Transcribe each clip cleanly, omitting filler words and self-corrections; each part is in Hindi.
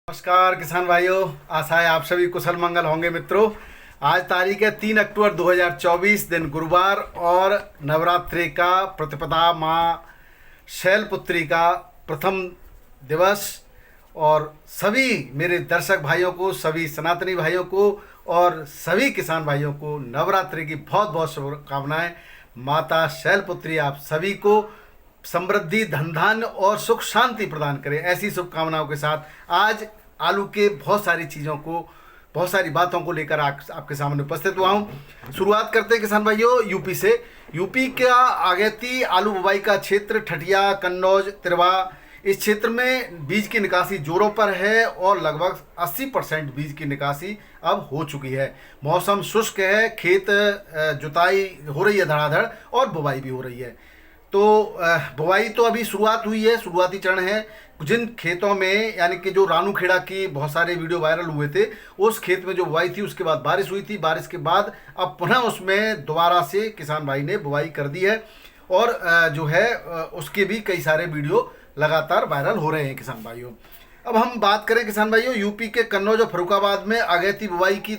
नमस्कार किसान भाइयों, आशा है आप सभी कुशल मंगल होंगे। मित्रों, आज तारीख है 3 अक्टूबर 2024, दिन गुरुवार और नवरात्रि का प्रतिपदा माँ शैलपुत्री का प्रथम दिवस। और सभी मेरे दर्शक भाइयों को, सभी सनातनी भाइयों को और सभी किसान भाइयों को नवरात्रि की बहुत बहुत शुभकामनाएं। माता शैलपुत्री आप सभी को समृद्धि, धन धान्य और सुख शांति प्रदान करें। ऐसी शुभकामनाओं के साथ आज आलू के बहुत सारी चीज़ों को, बहुत सारी बातों को लेकर आपके सामने उपस्थित हुआ हूँ। शुरुआत करते हैं किसान भाइयों यूपी से। यूपी का अगेती आलू बुवाई का क्षेत्र ठठिया, कन्नौज, तिरवा, इस क्षेत्र में बीज की निकासी जोरों पर है और लगभग 80% बीज की निकासी अब हो चुकी है। मौसम शुष्क है, खेत जुताई हो रही है धड़ाधड़ और बुवाई भी हो रही है। तो बुवाई तो अभी शुरुआत हुई है, शुरुआती चरण है। जिन खेतों में, यानी कि जो रानूखेड़ा की बहुत सारे वीडियो वायरल हुए थे, उस खेत में जो बुवाई थी उसके बाद बारिश हुई थी। बारिश के बाद अब पुनः उसमें दोबारा से किसान भाई ने बुवाई कर दी है और जो है उसके भी कई सारे वीडियो लगातार वायरल हो रहे हैं किसान भाइयों। अब हम बात करें किसान भाइयों, यूपी के कन्नौज और फर्रुखाबाद में अगेती बुवाई की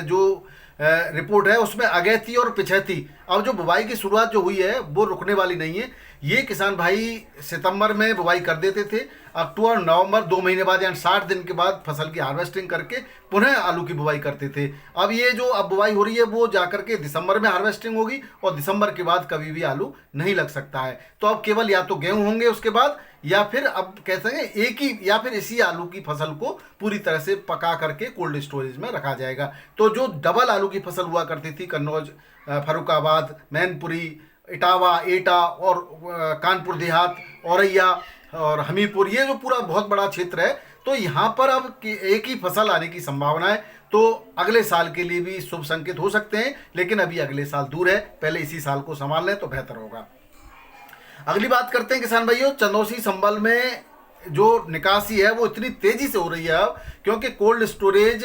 जो रिपोर्ट है उसमें अगेती और पिछैती, अब जो बुवाई की शुरुआत जो हुई है वो रुकने वाली नहीं है। ये किसान भाई सितंबर में बुवाई कर देते थे, अक्टूबर नवंबर 2 महीने बाद यानी 60 दिन के बाद फसल की हार्वेस्टिंग करके पुनः आलू की बुवाई करते थे। अब ये जो अब बुवाई हो रही है वो जाकर के दिसंबर में हार्वेस्टिंग होगी और दिसंबर के बाद कभी भी आलू नहीं लग सकता है। तो अब केवल या तो गेहूँ होंगे उसके बाद, या फिर अब कहते हैं एक ही, या फिर इसी आलू की फसल को पूरी तरह से पका करके कोल्ड स्टोरेज में रखा जाएगा। तो जो डबल आलू की फसल हुआ करती थी कन्नौज, फर्रुखाबाद, मैनपुरी, इटावा, एटा और कानपुर देहात, औरैया और हमीरपुर, ये जो पूरा बहुत बड़ा क्षेत्र है, तो यहाँ पर अब एक ही फसल आने की संभावना है। तो अगले साल के लिए भी शुभ संकेत हो सकते हैं, लेकिन अभी अगले साल दूर है, पहले इसी साल को संभाल लें तो बेहतर होगा। अगली बात करते हैं किसान भाइयों, चंदौसी संभल में जो निकासी है वो इतनी तेजी से हो रही है अब, क्योंकि कोल्ड स्टोरेज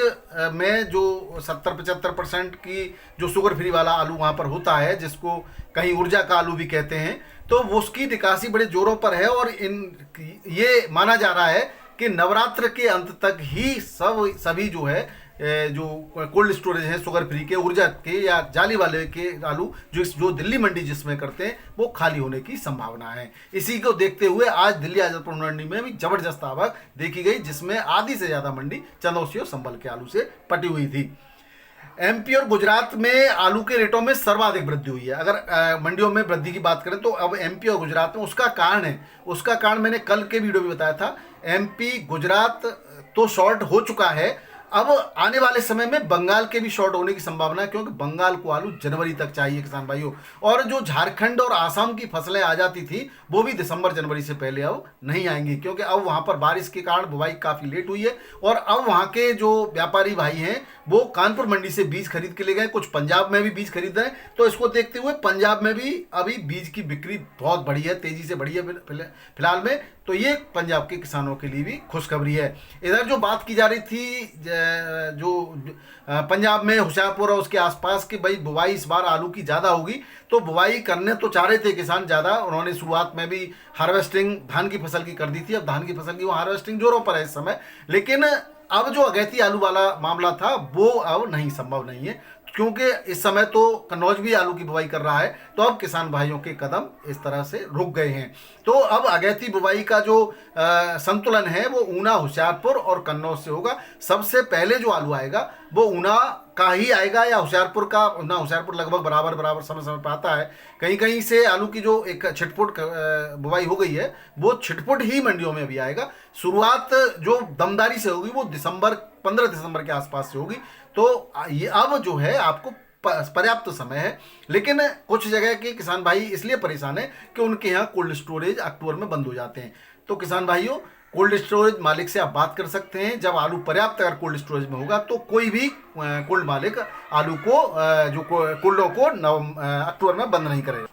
में जो 70-75% की जो शुगर फ्री वाला आलू वहाँ पर होता है, जिसको कहीं ऊर्जा का आलू भी कहते हैं, तो उसकी निकासी बड़े जोरों पर है। और ये माना जा रहा है कि नवरात्र के अंत तक ही सभी जो है जो कोल्ड स्टोरेज है शुगर फ्री के, ऊर्जा के या जाली वाले के आलू जो दिल्ली मंडी जिसमें करते हैं वो खाली होने की संभावना है। इसी को देखते हुए आज दिल्ली आजादपुर मंडी में भी जबरदस्त आवक देखी गई, जिसमें आधी से ज़्यादा मंडी चंदौसी और संभल के आलू से पटी हुई थी। एमपी और गुजरात में आलू के रेटों में सर्वाधिक वृद्धि हुई है। अगर मंडियों में वृद्धि की बात करें तो अब एमपी और गुजरात में उसका कारण मैंने कल के वीडियो में बताया था। एमपी गुजरात तो शॉर्ट हो चुका है, अब आने वाले समय में बंगाल के भी शॉर्ट होने की संभावना है, क्योंकि बंगाल को आलू जनवरी तक चाहिए किसान भाइयों। और जो झारखंड और आसाम की फसलें आ जाती थी वो भी दिसंबर जनवरी से पहले अब नहीं आएंगी, क्योंकि अब वहाँ पर बारिश के कारण बुवाई काफ़ी लेट हुई है। और अब वहाँ के जो व्यापारी भाई हैं वो कानपुर मंडी से बीज खरीद के ले गए, कुछ पंजाब में भी बीज खरीद रहे हैं। तो इसको देखते हुए पंजाब में भी अभी बीज की बिक्री बहुत बढ़ी है, तेज़ी से बढ़ी है फिलहाल में। तो ये पंजाब के किसानों के लिए भी खुशखबरी है। इधर जो बात की जा रही थी जो पंजाब में होशियारपुर और उसके आसपास की, भाई बुवाई इस बार आलू की ज़्यादा होगी, तो बुवाई करने तो चाह रहे थे किसान ज़्यादा। उन्होंने शुरुआत में भी हार्वेस्टिंग धान की फसल की कर दी थी, अब धान की फसल की वो हार्वेस्टिंग जोरों पर है इस समय। लेकिन अब जो अगेती आलू वाला मामला था वो अब नहीं, संभव नहीं है, क्योंकि इस समय तो कन्नौज भी आलू की बुवाई कर रहा है। तो अब किसान भाइयों के कदम इस तरह से रुक गए हैं। तो अब अगेती बुवाई का जो संतुलन है वो ऊना, होशियारपुर और कन्नौज से होगा। सबसे पहले जो आलू आएगा वो ऊना का ही आएगा या होशियारपुर का। ऊना होशियारपुर लगभग बराबर समय पर आता है। कहीं कहीं से आलू की जो एक छिटपुट बुवाई हो गई है वो छिटपुट ही मंडियों में भी आएगा। शुरुआत जो दमदारी से होगी वो 15 दिसंबर के आसपास से होगी। तो ये अब जो है आपको पर्याप्त समय है। लेकिन कुछ जगह के किसान भाई इसलिए परेशान है कि उनके यहाँ कोल्ड स्टोरेज अक्टूबर में बंद हो जाते हैं। तो किसान भाइयों, कोल्ड स्टोरेज मालिक से आप बात कर सकते हैं। जब आलू पर्याप्त अगर कोल्ड स्टोरेज में होगा तो कोई भी कोल्ड मालिक आलू को जो कोल्डों को अक्टूबर में बंद नहीं करेगा।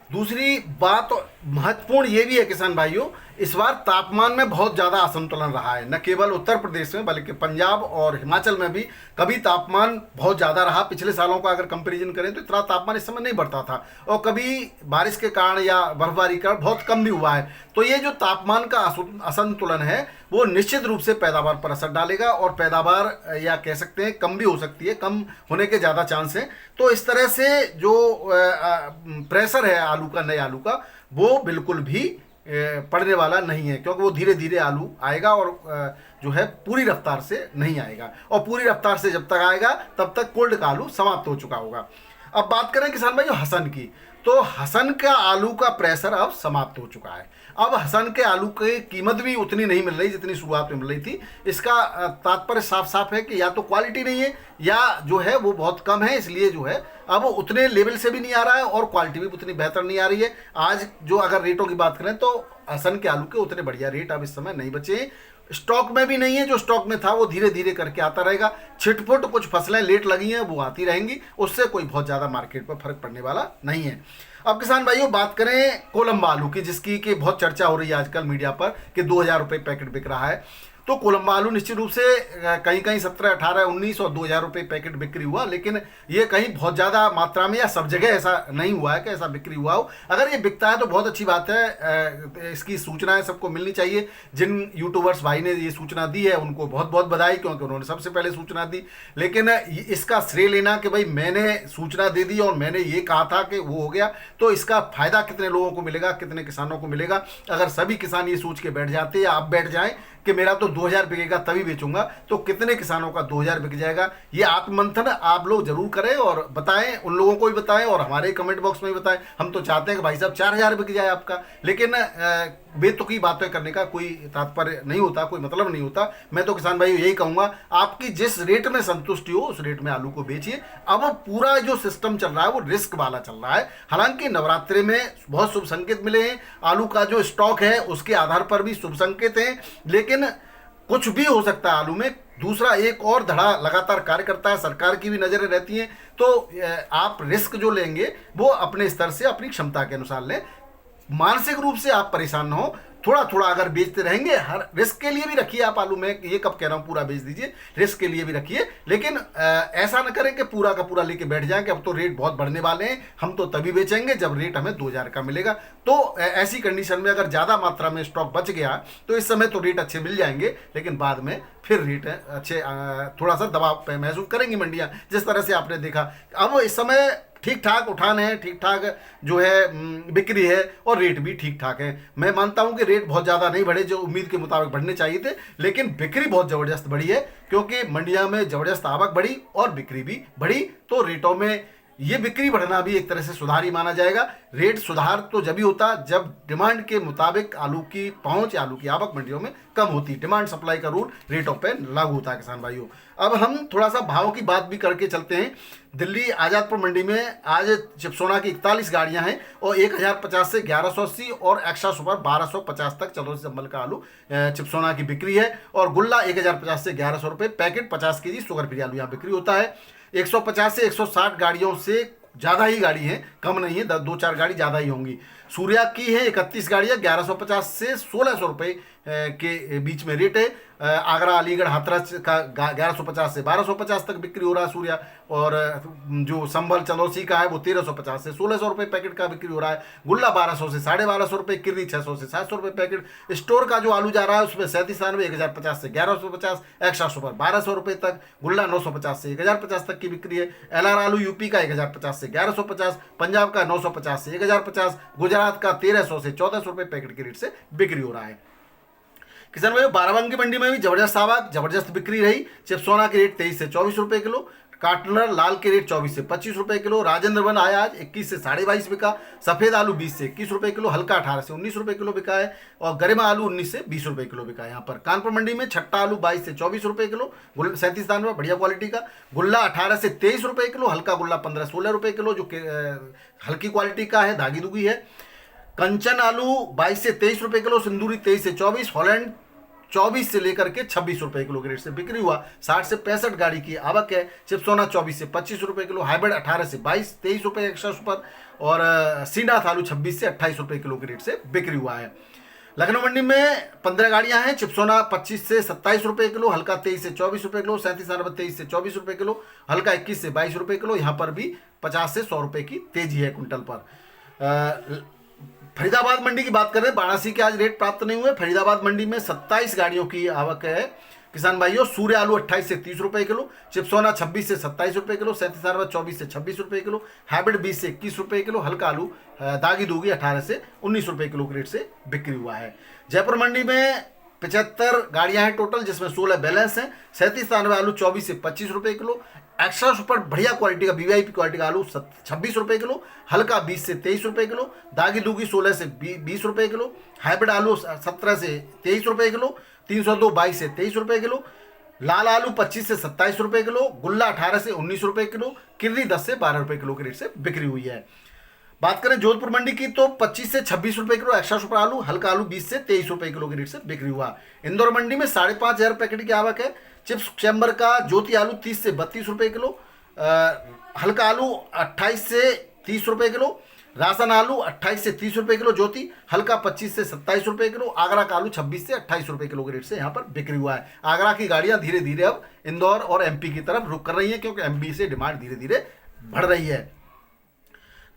दूसरी बात महत्वपूर्ण ये भी है किसान भाइयों इस बार तापमान में बहुत ज़्यादा असंतुलन रहा है, न केवल उत्तर प्रदेश में बल्कि पंजाब और हिमाचल में भी कभी तापमान बहुत ज़्यादा रहा। पिछले सालों का अगर कंपैरिजन करें तो इतना तापमान इस समय नहीं बढ़ता था, और कभी बारिश के कारण या बर्फबारी का बहुत कम भी हुआ है। तो ये जो तापमान का असंतुलन है वो निश्चित रूप से पैदावार पर असर डालेगा, और पैदावार या कह सकते हैं कम भी हो सकती है, कम होने के ज़्यादा चांस हैं। तो इस तरह से जो प्रेशर है आलू का, नए आलू का, वो बिल्कुल भी पड़ने वाला नहीं है, क्योंकि वो धीरे धीरे आलू आएगा और जो है पूरी रफ्तार से नहीं आएगा, और पूरी रफ्तार से जब तक आएगा तब तक कोल्ड का आलू समाप्त हो चुका होगा। अब बात करें किसान भाई हसन की, तो हसन का आलू का प्रेशर अब समाप्त हो चुका है। अब हसन के आलू की कीमत भी उतनी नहीं मिल रही जितनी शुरुआत में मिल रही थी। इसका तात्पर्य साफ साफ है कि या तो क्वालिटी नहीं है या जो है वो बहुत कम है, इसलिए जो है अब उतने लेवल से भी नहीं आ रहा है और क्वालिटी भी उतनी बेहतर नहीं आ रही है। आज जो अगर रेटों की बात करें तो हसन के आलू के उतने बढ़िया रेट अब इस समय नहीं बचे, स्टॉक में भी नहीं है। जो स्टॉक में था वो धीरे धीरे करके आता रहेगा। छिटपुट कुछ फसलें लेट लगी हैं वो आती रहेंगी, उससे कोई बहुत ज़्यादा मार्केट पर फर्क पड़ने वाला नहीं है। अब किसान भाइयों बात करें कोलंबा आलू की, जिसकी कि बहुत चर्चा हो रही है आजकल मीडिया पर कि 2000 रुपये पैकेट बिक रहा है। तो कोलंबा आलू निश्चित रूप से कहीं कहीं 17, 18, 19 और 2000 रुपये पैकेट बिक्री हुआ, लेकिन ये कहीं बहुत ज़्यादा मात्रा में या सब जगह ऐसा नहीं हुआ है कि ऐसा बिक्री हुआ हो। अगर ये बिकता है तो बहुत अच्छी बात है, इसकी सूचनाएं सबको मिलनी चाहिए। जिन यूट्यूबर्स भाई ने ये सूचना दी है उनको बहुत बहुत बधाई, क्योंकि उन्होंने सबसे पहले सूचना दी। लेकिन इसका श्रेय लेना कि भाई मैंने सूचना दे दी और मैंने ये कहा था कि वो हो गया, तो इसका फायदा कितने लोगों को मिलेगा, कितने किसानों को मिलेगा? अगर सभी किसान ये सोच के बैठ जाते या आप बैठ जाएं कि मेरा तो 2000 बिकेगा तभी बेचूंगा, तो कितने किसानों का 2000 बिक जाएगा? ये आत्ममंथन आप लोग जरूर करें और बताएं, उन लोगों को भी बताएं और हमारे कमेंट बॉक्स में भी बताएं। हम तो चाहते हैं कि भाई साहब 4000 बिक जाए आपका, लेकिन बेतुकी बातें करने का कोई तात्पर्य नहीं होता, कोई मतलब नहीं होता। मैं तो किसान भाई यही कहूंगा, आपकी जिस रेट में संतुष्टि हो उस रेट में आलू को बेचिए। अब पूरा जो सिस्टम चल रहा है वो रिस्क वाला चल रहा है। हालांकि नवरात्रि में बहुत शुभ संकेत मिले हैं, आलू का जो स्टॉक है उसके आधार पर भी शुभ संकेत हैं, लेकिन कुछ भी हो सकता है आलू में। दूसरा एक और धड़ा लगातार कार्य करता है, सरकार की भी नजरें रहती हैं। तो आप रिस्क जो लेंगे वो अपने स्तर से अपनी क्षमता के अनुसार लें, मानसिक रूप से आप परेशान न हो। थोड़ा थोड़ा अगर बेचते रहेंगे, हर रिस्क के लिए भी रखिए आप आलू में, ये कब कह रहा हूँ पूरा बेच दीजिए, रिस्क के लिए भी रखिए, लेकिन ऐसा न करें कि पूरा का पूरा लेके बैठ जाएं कि अब तो रेट बहुत बढ़ने वाले हैं, हम तो तभी बेचेंगे जब रेट हमें 2000 का मिलेगा। तो ऐसी कंडीशन में अगर ज़्यादा मात्रा में स्टॉक बच गया तो इस समय तो रेट अच्छे मिल जाएंगे, लेकिन बाद में फिर रेट अच्छे थोड़ा सा दबाव महसूस करेंगी मंडियाँ, जिस तरह से आपने देखा। अब इस समय ठीक ठाक उठान है, ठीक ठाक जो है बिक्री है और रेट भी ठीक ठाक है। मैं मानता हूं कि रेट बहुत ज़्यादा नहीं बढ़े जो उम्मीद के मुताबिक बढ़ने चाहिए थे, लेकिन बिक्री बहुत ज़बरदस्त बढ़ी है, क्योंकि मंडिया में ज़बरदस्त आवक बढ़ी और बिक्री भी बढ़ी। तो रेटों में ये बिक्री बढ़ना भी एक तरह से सुधार ही माना जाएगा। रेट सुधार तो जब ही होता जब डिमांड के मुताबिक आलू की पहुंच, आलू की आवक मंडियों में कम होती। डिमांड सप्लाई का रूल रेटों पे लागू होता है किसान भाइयों। अब हम थोड़ा सा भाव की बात भी करके चलते हैं। दिल्ली आजादपुर मंडी में आज चिपसोना की 41 गाड़ियां हैं और 1050 से 1180 और एक्स्ट्रा सुपर 1250 तक चलो जम्बल का आलू चिपसोना की बिक्री है। और गुल्ला 1050 से 1100 रुपये पैकेट 50 केजी शुगर फ्री आलू यहाँ बिक्री होता है। 150 से 160 गाड़ियों से ज़्यादा ही गाड़ी हैं, कम नहीं है, 2-4 गाड़ी ज़्यादा ही होंगी। सूर्या की है 31 गाड़ियाँ, 1150 से 1600 रुपये के बीच में रेट है। आगरा, अलीगढ़, हाथरस का 1150 से 1250 तक बिक्री हो रहा है सूर्या। और जो संभल चंदौसी का है वो 1350 से 1600 रुपये पैकेट का बिक्री हो रहा है। गुल्ला 1200 से 1250 रुपये, किर्री 600 से 700 रुपये पैकेट। स्टोर का जो आलू जा रहा है उसमें 37 1050 से 1150, एक्स्ट्रा सुपर 1200 रुपये तक, गुल्ला 950 से 1050 तक की बिक्री है। LR आलू यूपी का 1050 से 1150, पंजाब का 950 से 1050, गुजरात का 1300 से 1400 रुपये पैकेट के रेट से बिक्री हो रहा है। किसान भाई बाराबंकी मंडी में भी जबरदस्त आवक, जबरदस्त बिक्री रही। चिपसोना के रेट 23 से 24 रुपये किलो, काटनर लाल के रेट 24 से 25 रुपये किलो, राजेंद्र वन आया आज 21 से 22.5 बिका, सफ़ेद आलू 20 से 21 रुपये किलो, हल्का 18 से 19 रुपये किलो बिका है और गरिमा आलू 19 से 20 रुपये किलो बिका है। यहाँ पर कानपुर मंडी में छट्टा आलू 22 से 24 रुपये किलो, 37 दान बढ़िया क्वालिटी का, गुल्ला 18 से 23 रुपये किलो, हल्का गुल्ला 15-16 रुपये किलो जो हल्की क्वालिटी का है, धागी दुगी है। कंचन आलू 22 से 23 रुपये किलो, सिंदूरी 23 से 24, हॉलैंड 24 से लेकर के 26 रुपये किलो के रेट से बिक्री हुआ। 60 से 65 गाड़ी की आवक है। चिपसोना 24 से 25 रुपये किलो, हाइब्रिड 18 से 23 रुपये एक्स्ट्रा सुपर और सीनाथ आलू 26 से 28 रुपये किलो के रेट से बिक्री हुआ है। लखनऊ मंडी में 15 गाड़ियां हैं। चिप्सोना 25 से 27 रुपए किलो, हल्का 23 से 24 रुपए किलो, 37 23 से 24 रुपए किलो, हल्का 21 से 22 रुपए किलो। यहाँ पर भी 50 से 100 रुपए की तेजी है क्विंटल पर। फरीदाबाद मंडी की बात करें, वाराणसी के आज रेट प्राप्त नहीं हुए। फरीदाबाद मंडी में 27 गाड़ियों की आवक है किसान भाइयों। सूर्य आलू 28 से 30 रुपए किलो, चिप्सोना 26 से 27 रुपए किलो, 37 24 से 26 रुपए किलो, हाइब्रिड 20 से 21 रुपए किलो, हल्का आलू दागी दूगी 18 से 19 रुपए किलो के रेट से बिक्री हुआ है। जयपुर मंडी में 75 गाड़ियां हैं टोटल, जिसमें 16 बैलेंस हैं। 37 आलू 24 से 25 रुपए किलो, एक्स्ट्रा सुपर बढ़िया क्वालिटी का वीवीआईपी क्वालिटी का आलू 26 रुपए किलो, हल्का 20 से 23 रुपए किलो, दागी दूगी 16 से 20 रुपए किलो, हाइब्रिड आलू 17 से 23 रुपए किलो, 302 22 से 23 रुपए किलो, लाल आलू 25 से 27 रुपए किलो, गुल्ला 18 से 19 रुपए किलो, किर्री 10 से 12 रुपए किलो के रेट से बिक्री हुई है। बात करें जोधपुर मंडी की तो 25 से 26 रुपए किलो एक्स्ट्रा सुपर आलू, हल्का आलू 20 से 23 रुपए किलो के रेट से बिक्री हुआ। इंदौर मंडी में 5,500 पैकेट की आवक है। चिप्स चैम्बर का ज्योति आलू 30 से 32 रुपए किलो, हल्का आलू 28 से 30 रुपए किलो, राशन आलू 28 से 30 रुपए किलो ज्योति, हल्का 25 से 27 रुपए किलो, आगरा का आलू 26 से 28 रुपए किलो के रेट से यहाँ पर बिक्री हुआ है। आगरा की गाड़ियां धीरे धीरे अब इंदौर और एमपी की तरफ रुक कर रही हैं, क्योंकि एमपी से डिमांड धीरे धीरे बढ़ रही है।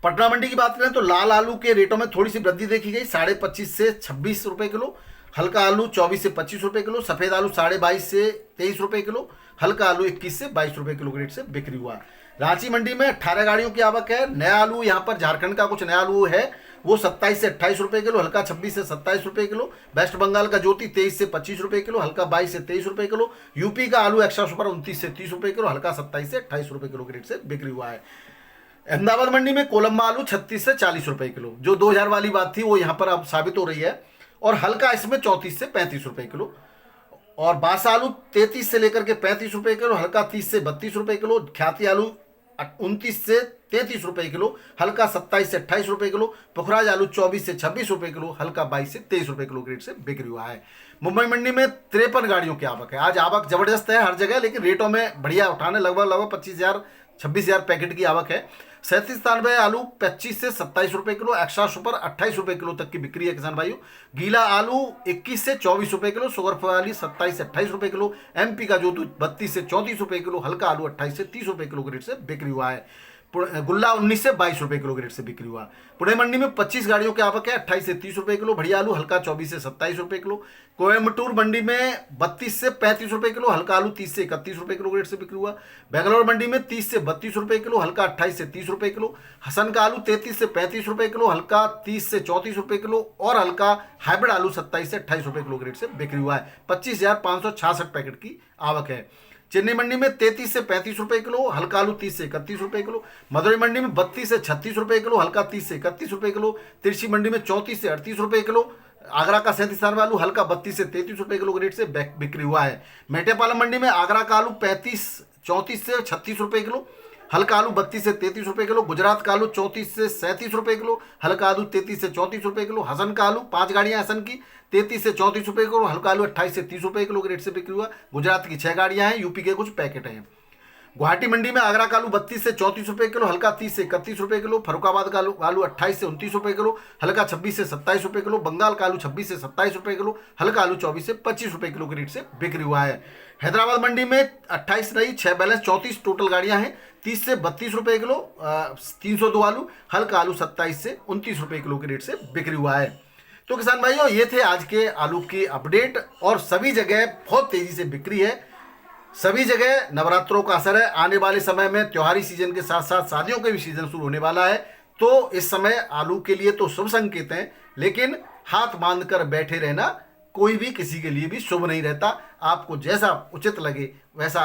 पटना मंडी की बात करें तो लाल आलू के रेटों में थोड़ी सी वृद्धि देखी गई, 25.5 से 26 रुपए किलो, हल्का आलू 24 से 25 रुपए किलो, सफेद आलू 22.5 से 23 रुपए किलो, हल्का आलू 21 से 22 रुपए किलो के रेट से बिक्री हुआ। रांची मंडी में 18 गाड़ियों की आवक है। नया आलू यहाँ पर झारखंड का कुछ नया आलू है, वो 27 से 28 रुपए किलो, हल्का 26 से 27 रुपए किलो। वेस्ट बंगाल का ज्योति 23 से 25 रुपए किलो, हल्का 22 से 23 रुपए किलो। यूपी का आलू एक्स्ट्रा सुपर 29 से 30 रुपए किलो, हल्का 27 से 28 रुपए किलो के रेट से बिक्री हुआ है। अहमदाबाद मंडी में कोलंबा आलू 36 से 40 रुपए किलो, जो 2000 वाली बात थी वो यहाँ पर अब साबित हो रही है, और हल्का इसमें 34 से 35 रुपए किलो। और बासा आलू 33 से लेकर के 35 रुपए किलो, हल्का 30 से 32 रुपए किलो। ख्याति आलू 29 से 33 रुपए किलो, हल्का 27 से 28 रुपए किलो। पुखराज आलू 24 से 26 रुपए किलो, हल्का 22 से 23 रुपए किलो के रेट से बिक्री हुआ है। मुंबई मंडी में 53 गाड़ियों की आवक है। आज आवक जबरदस्त है हर जगह, लेकिन रेटों में बढ़िया उठाने, लगभग 25,000 26,000 पैकेट की आवक है। 37 आलू 25 से 27 रुपए किलो, एक्स्ट्रा सुपर 28 रुपए किलो तक की बिक्री है किसान भाइयों। गीला आलू 21 से 24 रुपए किलो, शुगर वाली 27 से 28 रुपए किलो। एमपी का जो 32 से 34 रुपए किलो, हल्का आलू 28 से 30 रुपए किलो के रेट से बिक्री हुआ है। गुल्ला 19 से 22 रुपए किलो के रेट से बिक्री हुआ। पुणे मंडी में 25 गाड़ियों की आवक है, 28 से 30 रुपए किलो। बढ़िया आलू हल्का 24 से 27 रुपए किलो। कोयम्बटूर मंडी में 32 से 35 रुपए किलो, हल्का आलू 30 से 31 रुपए किलो के रेट से बिक्री हुआ। बेंगलोर मंडी में 30 से 32 रुपए किलो, हल्का 28 से 30 रुपए किलो। हसन का आलू 33 से 35 रुपए किलो, हल्का 30 से 34 रुपए किलो, और हल्का हाइब्रिड आलू 27 से 28 रुपए किलो के रेट से बिक्री हुआ है। 25,566 पैकेट की आवक है। चेन्नई मंडी में 33 से 35 रुपए किलो, हल्का आलू 30 से 31 रुपए किलो। मदुरई मंडी में 32 से 36 रुपए किलो, हल्का 30 से 31 रुपए किलो। तिरछी मंडी में 34 से 38 रुपए किलो। आगरा का 37 आलू हल्का 32 से 33 रुपए किलो के रेट से बिक्री हुआ है। मेटेपालम मंडी में आगरा का आलू 34 से 36 रुपए किलो, हल्का आलू 32 से 33 रुपए किलो। गुजरात का आलू 34 से 37 रुपए किलो, हल्का आलू 33 से 34 रुपए किलो। हसन का आलू 5 गाड़ियां हसन की 33 से 34 रुपए किलो, हल्का आलू 28 से 30 रुपए किलो के रेट से बिक्री हुआ। गुजरात की 6 गाड़ियां हैं, यूपी के कुछ पैकेट हैं। गुवाहाटी मंडी में आगरा का आलू 32 से 34 रुपए किलो, हल्का 30 से 31 रुपए किलो। फरुखाबाद का आलू 28 से 29 रुपए किलो, हल्का 26 से 27 रुपए किलो। बंगाल का आलू 26 से 27 रुपए किलो, हल्का आलू 24 से 25 रुपए किलो के रेट से बिक्री हुआ है। हैदराबाद मंडी में 28 नहीं 6 बैलेंस 34 टोटल गाड़ियां हैं, 30 से 32 रुपए किलो। 302 आलू, हल्का आलू 27 से 29 रुपए किलो के रेट से बिक्री हुआ है। तो किसान भाइयों, ये थे आज के आलू की अपडेट, और सभी जगह बहुत तेजी से बिक्री है। सभी जगह नवरात्रों का असर है। आने वाले समय में त्योहारी सीजन के साथ साथ शादियों के भी सीजन शुरू होने वाला है, तो इस समय आलू के लिए तो शुभ संकेत हैं, लेकिन हाथ बांध कर बैठे रहना कोई भी किसी के लिए भी शुभ नहीं रहता। आपको जैसा उचित लगे वैसा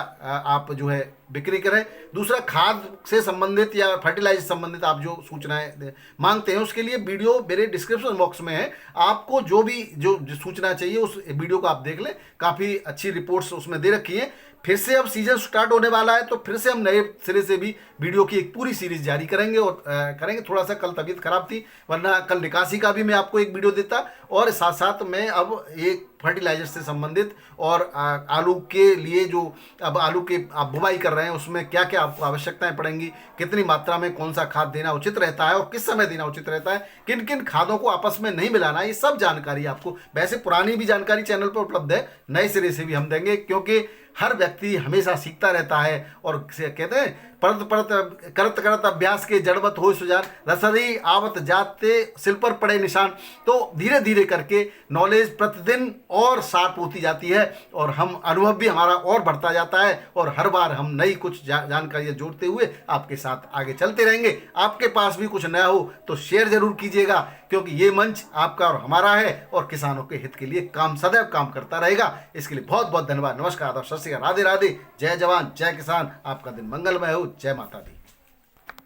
आप जो है बिक्री करें। दूसरा, खाद से संबंधित या फर्टिलाइजर संबंधित आप जो सूचनाएं मांगते हैं, उसके लिए वीडियो मेरे डिस्क्रिप्शन बॉक्स में है। आपको जो भी जो सूचना चाहिए उस वीडियो को आप देख लें, काफ़ी अच्छी रिपोर्ट्स उसमें दे रखी हैं। फिर से अब सीजन स्टार्ट होने वाला है, तो फिर से हम नए सिरे से भी वीडियो की एक पूरी सीरीज जारी करेंगे और करेंगे। थोड़ा सा कल तबीयत खराब थी, वरना कल निकासी का भी मैं आपको एक वीडियो देता, और साथ साथ मैं अब एक फर्टिलाइजर से संबंधित और आलू के लिए जो अब आलू के आप बुवाई कर रहे हैं उसमें क्या क्या आपको आवश्यकताएं पड़ेंगी, कितनी मात्रा में कौन सा खाद देना उचित रहता है और किस समय देना उचित रहता है, किन किन खादों को आपस में नहीं मिलाना, ये सब जानकारी आपको, वैसे पुरानी भी जानकारी चैनल पर उपलब्ध है, नए सिरे से भी हम देंगे, क्योंकि हर व्यक्ति हमेशा सीखता रहता है। और कहते हैं परत परत करत करत अभ्यास के जड़मत हो सुजान, रसरी आवत जाते सिल पर पड़े निशान। तो धीरे धीरे करके नॉलेज प्रतिदिन और शार्प होती जाती है और हम अनुभव भी हमारा और बढ़ता जाता है और हर बार हम नई कुछ जानकारियाँ जोड़ते हुए आपके साथ आगे चलते रहेंगे। आपके पास भी कुछ नया हो तो शेयर जरूर कीजिएगा, क्योंकि ये मंच आपका और हमारा है और किसानों के हित के लिए काम सदैव काम करता रहेगा। इसके लिए बहुत बहुत धन्यवाद। नमस्कार, आदाब, सत श्री अकाल, राधे राधे, जय जवान जय किसान। आपका दिन मंगलमय हो। जय माता दी।